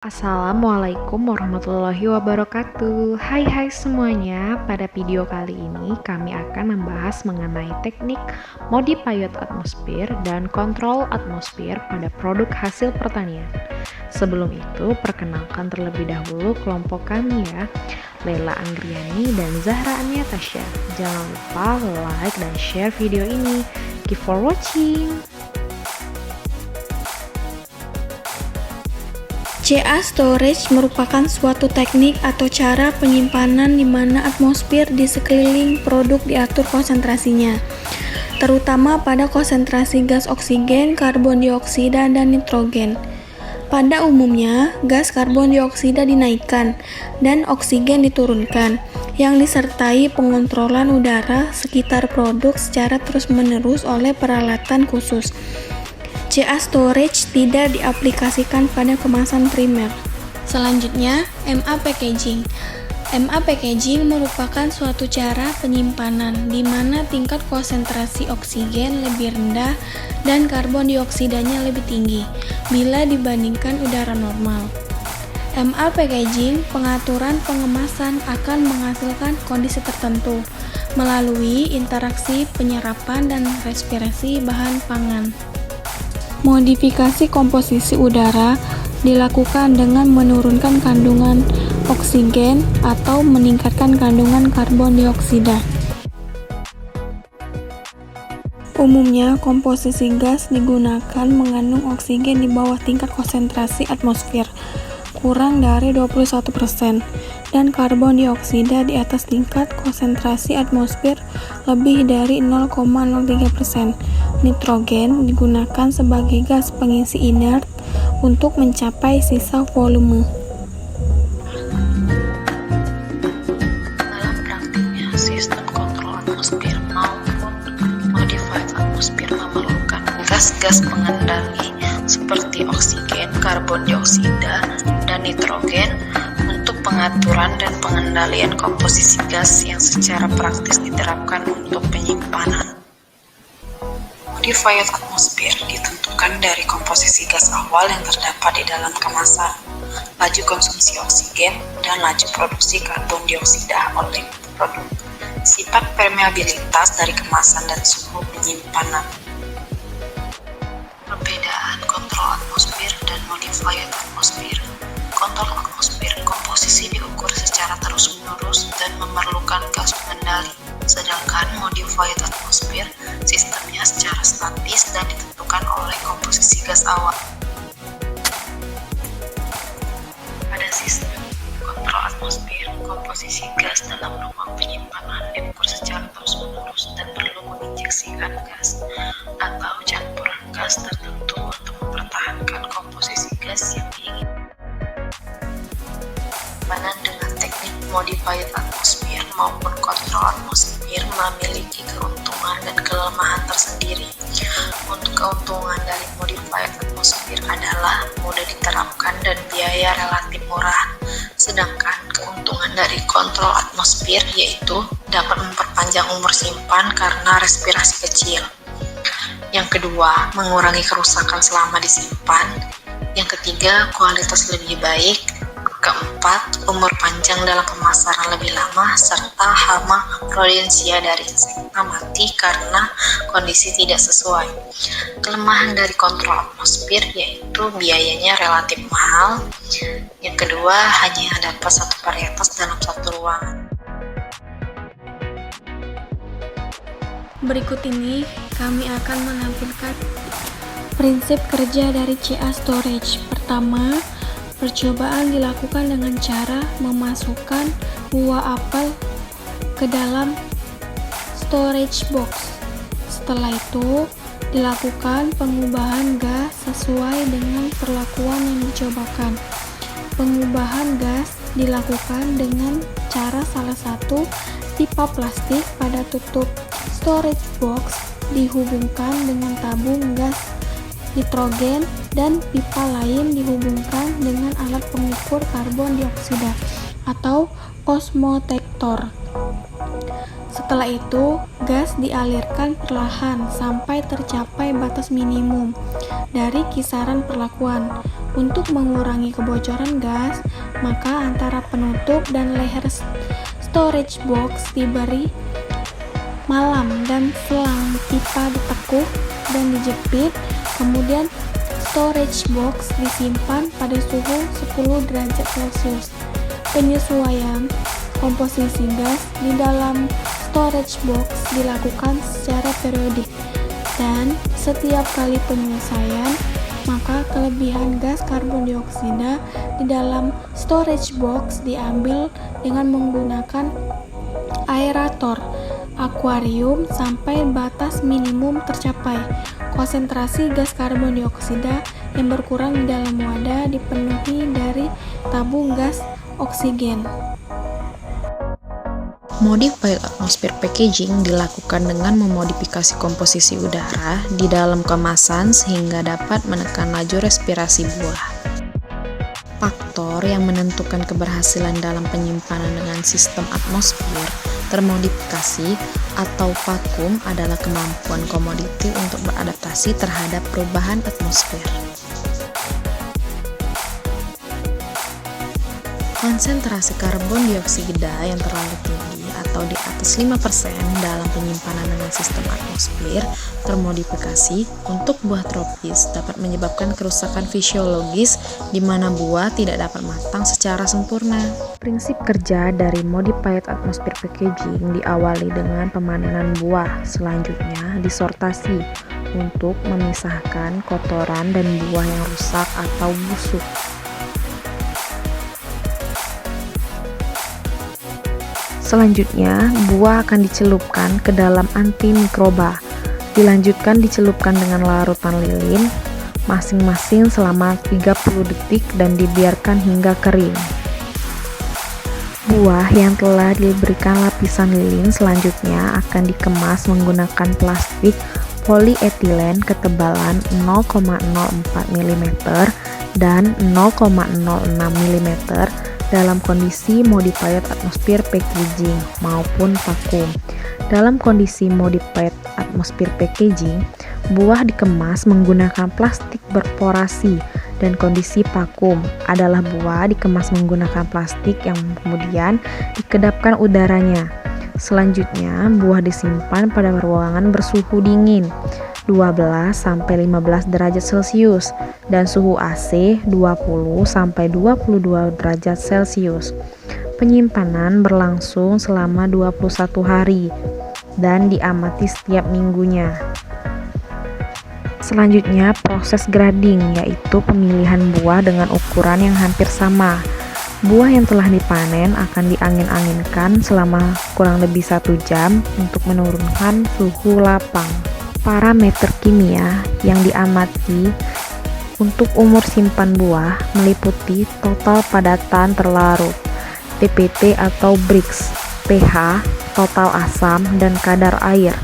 Assalamualaikum warahmatullahi wabarakatuh. Hai semuanya, pada video kali ini kami akan membahas mengenai teknik modified atmosfer dan kontrol atmosfer pada produk hasil pertanian. Sebelum itu, perkenalkan terlebih dahulu kelompok kami ya, Lela Anggriani dan Zahra Aniatasya. Jangan lupa like dan share video ini. Keep for watching. CA storage merupakan suatu teknik atau cara penyimpanan di mana atmosfer di sekeliling produk diatur konsentrasinya, terutama pada konsentrasi gas oksigen, karbon dioksida, dan nitrogen. Pada umumnya, gas karbon dioksida dinaikkan dan oksigen diturunkan, yang disertai pengontrolan udara sekitar produk secara terus-menerus oleh peralatan khusus. CA storage tidak diaplikasikan pada kemasan primer. Selanjutnya, MA packaging. MA packaging merupakan suatu cara penyimpanan di mana tingkat konsentrasi oksigen lebih rendah dan karbon dioksidanya lebih tinggi bila dibandingkan udara normal. MA packaging, pengaturan pengemasan akan menghasilkan kondisi tertentu melalui interaksi penyerapan dan respirasi bahan pangan. Modifikasi komposisi udara dilakukan dengan menurunkan kandungan oksigen atau meningkatkan kandungan karbon dioksida. Umumnya, komposisi gas digunakan mengandung oksigen di bawah tingkat konsentrasi atmosfer, kurang dari 21%, dan karbon dioksida di atas tingkat konsentrasi atmosfer lebih dari 0,03%. Nitrogen digunakan sebagai gas pengisi inert untuk mencapai sisa volume. Dalam praktiknya, sistem kontrol atmosfer maupun modified atmosfer memerlukan gas-gas pengendali seperti oksigen, karbon dioksida, dan nitrogen untuk pengaturan dan pengendalian komposisi gas yang secara praktis diterapkan untuk penyimpanan. Modified atmosfer ditentukan dari komposisi gas awal yang terdapat di dalam kemasan, laju konsumsi oksigen, dan laju produksi karbon dioksida oleh produk, sifat permeabilitas dari kemasan dan suhu penyimpanan. Perbedaan kontrol atmosfer dan modified atmosfer. Kontrol atmosfer komposisi diukur secara terus-menerus dan memerlukan gas pengendali, sedangkan modified atmosfer sistemnya secara statis dan ditentukan oleh komposisi gas awal. Pada sistem kontrol atmosfer, komposisi gas dalam ruang penyimpanan diukur secara terus-menerus dan perlu menginjeksikan gas atau campuran gas tertentu untuk mempertahankan komposisi gas yang diinginkan. Dengan teknik modified atmosfer maupun kontrol atmosfer memiliki keuntungan dan kelemahan tersendiri. Untuk keuntungan dari modified atmosfer adalah mudah diterapkan dan biaya relatif murah. Sedangkan keuntungan dari kontrol atmosfer yaitu dapat memperpanjang umur simpan karena respirasi kecil. Yang kedua, mengurangi kerusakan selama disimpan. Yang ketiga, kualitas lebih baik. Keempat, umur panjang dalam pemasaran lebih lama, serta hama rodentia dari insekta mati karena kondisi tidak sesuai. Kelemahan dari kontrol atmosfer yaitu biayanya relatif mahal. Yang kedua, hanya dapat satu varietas dalam satu ruangan. Berikut ini kami akan menampilkan prinsip kerja dari CA storage. Pertama, percobaan dilakukan dengan cara memasukkan buah apel ke dalam storage box. Setelah itu, dilakukan pengubahan gas sesuai dengan perlakuan yang dicobakan. Pengubahan gas dilakukan dengan cara salah satu pipa plastik pada tutup storage box dihubungkan dengan tabung gas nitrogen dan pipa lain dihubungkan dengan alat pengukur karbon dioksida atau osmotektor. Setelah itu, gas dialirkan perlahan sampai tercapai batas minimum dari kisaran perlakuan. Untuk mengurangi kebocoran gas, maka antara penutup dan leher storage box diberi malam dan selang pipa ditekuk dan dijepit, kemudian storage box disimpan pada suhu 10 derajat Celcius. Penyesuaian komposisi gas di dalam storage box dilakukan secara periodik, dan setiap kali penyelesaian, maka kelebihan gas karbon dioksida di dalam storage box diambil dengan menggunakan aerator akuarium sampai batas minimum tercapai. Konsentrasi gas karbon dioksida yang berkurang di dalam wadah dipenuhi dari tabung gas oksigen. Modified atmosphere packaging dilakukan dengan memodifikasi komposisi udara di dalam kemasan sehingga dapat menekan laju respirasi buah. Faktor yang menentukan keberhasilan dalam penyimpanan dengan sistem atmosfer termodifikasi atau vakum adalah kemampuan komoditi untuk beradaptasi terhadap perubahan atmosfer. Konsentrasi karbon dioksida yang terlalu tinggi atau di atas 5% dalam penyimpanan dengan sistem atmosfer termodifikasi untuk buah tropis dapat menyebabkan kerusakan fisiologis di mana buah tidak dapat matang secara sempurna. Prinsip kerja dari modified atmosphere packaging diawali dengan pemanenan buah, selanjutnya disortasi untuk memisahkan kotoran dan buah yang rusak atau busuk. Selanjutnya, buah akan dicelupkan ke dalam antimikroba. Dilanjutkan dicelupkan dengan larutan lilin, masing-masing selama 30 detik dan dibiarkan hingga kering. Buah yang telah diberikan lapisan lilin selanjutnya akan dikemas menggunakan plastik polietilen ketebalan 0,04 mm dan 0,06 mm dalam kondisi modified atmosphere packaging maupun vakum. Dalam kondisi modified atmosphere packaging, buah dikemas menggunakan plastik berporasi, dan kondisi vakum adalah buah dikemas menggunakan plastik yang kemudian dikedapkan udaranya. Selanjutnya, buah disimpan pada ruangan bersuhu dingin 12-15 derajat Celcius dan suhu AC 20-22 derajat Celcius. Penyimpanan berlangsung selama 21 hari dan diamati setiap minggunya. Selanjutnya, proses grading, yaitu pemilihan buah dengan ukuran yang hampir sama. Buah yang telah dipanen akan diangin-anginkan selama kurang lebih 1 jam untuk menurunkan suhu lapang. Parameter kimia yang diamati untuk umur simpan buah meliputi total padatan terlarut, TPT atau Brix, pH, total asam, dan kadar air.